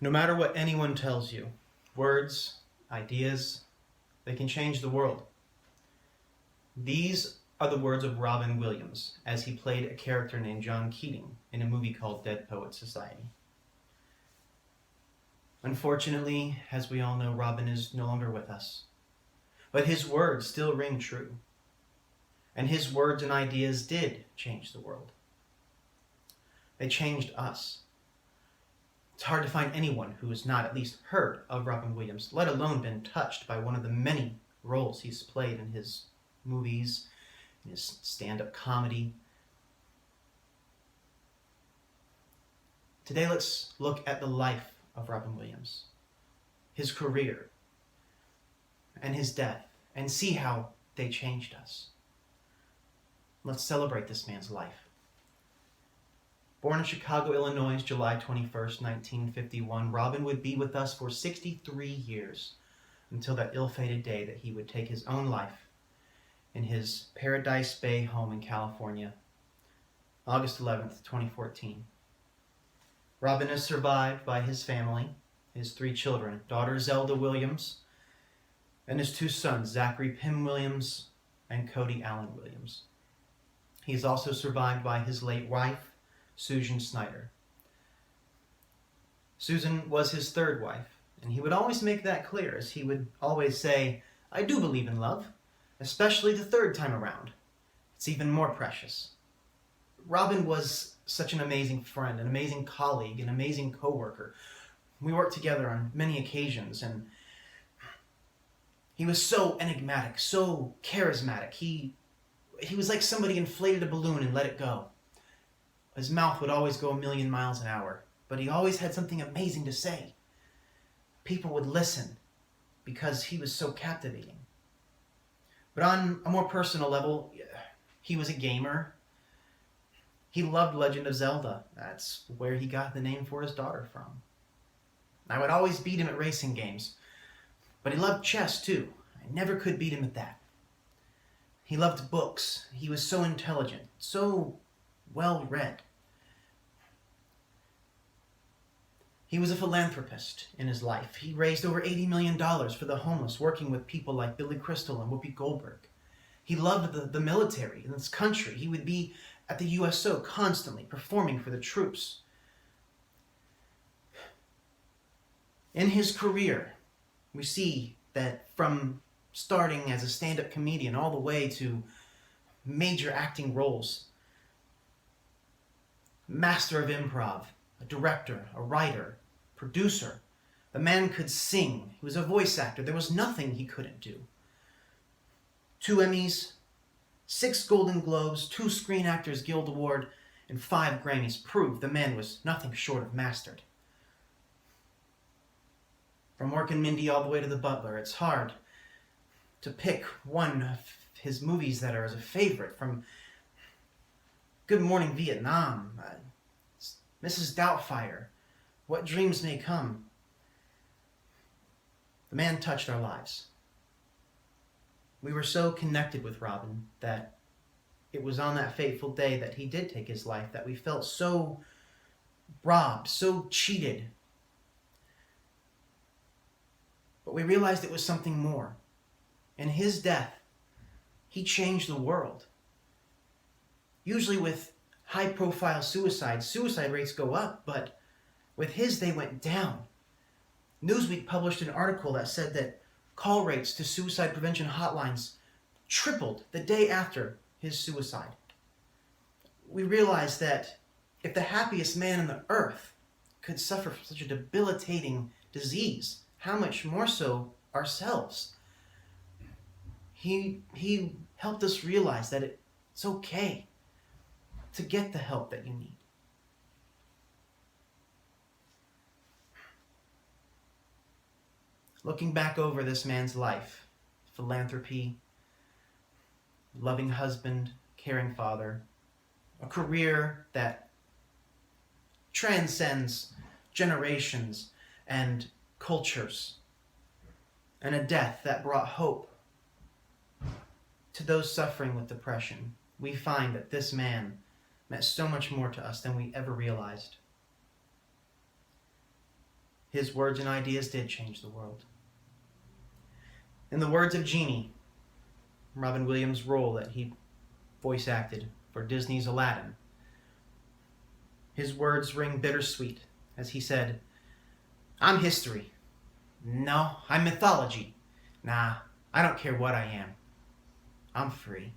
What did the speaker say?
No matter what anyone tells you, words, ideas, they can change the world. These are the words of Robin Williams as he played a character named John Keating in a movie called Dead Poets Society. Unfortunately, as we all know, Robin is no longer with us. But his words still ring true. And his words and ideas did change the world. They changed us. It's hard to find anyone who has not at least heard of Robin Williams, let alone been touched by one of the many roles he's played in his movies, in his stand-up comedy. Today, let's look at the life of Robin Williams, his career, and his death, and see how they changed us. Let's celebrate this man's life. Born in Chicago, Illinois, July 21st, 1951, Robin would be with us for 63 years until that ill-fated day that he would take his own life in his Paradise Bay home in California, August 11th, 2014. Robin is survived by his family, his 3 children, daughter Zelda Williams, and his 2 sons, Zachary Pym Williams and Cody Allen Williams. He is also survived by his late wife, Susan Snyder. Susan was his 3rd wife, and he would always make that clear, as he would always say, "I do believe in love, especially the 3rd time around. It's even more precious." Robin was such an amazing friend, an amazing colleague, an amazing co-worker. We worked together on many occasions, and he was so enigmatic, so charismatic. He was like somebody inflated a balloon and let it go. His mouth would always go a million miles an hour, but he always had something amazing to say. People would listen because he was so captivating. But on a more personal level, he was a gamer. He loved Legend of Zelda. That's where he got the name for his daughter from. I would always beat him at racing games, but he loved chess too. I never could beat him at that. He loved books. He was so intelligent, so well-read. He was a philanthropist in his life. He raised over $80 million for the homeless, working with people like Billy Crystal and Whoopi Goldberg. He loved the military and his country. He would be at the USO constantly, performing for the troops. In his career, we see that from starting as a stand-up comedian all the way to major acting roles, master of improv, a director, a writer, producer. The man could sing. He was a voice actor. There was nothing he couldn't do. 2 Emmys, 6 Golden Globes, 2 Screen Actors Guild Award, and 5 Grammys proved the man was nothing short of mastered. From Mork and Mindy all the way to The Butler, it's hard to pick one of his movies that are as a favorite. From Good Morning Vietnam, Mrs. Doubtfire, What Dreams May Come. The man touched our lives. We were so connected with Robin that it was on that fateful day that he did take his life that we felt so robbed, so cheated. But we realized it was something more. In his death, he changed the world. Usually with high-profile suicide rates go up, but with his, they went down. Newsweek published an article that said that call rates to suicide prevention hotlines tripled the day after his suicide. We realized that if the happiest man on the earth could suffer from such a debilitating disease, how much more so ourselves? He helped us realize that it's okay to get the help that you need. Looking back over this man's life, philanthropy, loving husband, caring father, a career that transcends generations and cultures, and a death that brought hope to those suffering with depression, we find that this man meant so much more to us than we ever realized. his words and ideas did change the world. In the words of Genie, Robin Williams' role that he voice acted for Disney's Aladdin, his words ring bittersweet as he said, "I'm history. No, I'm mythology. Nah, I don't care what I am. I'm free."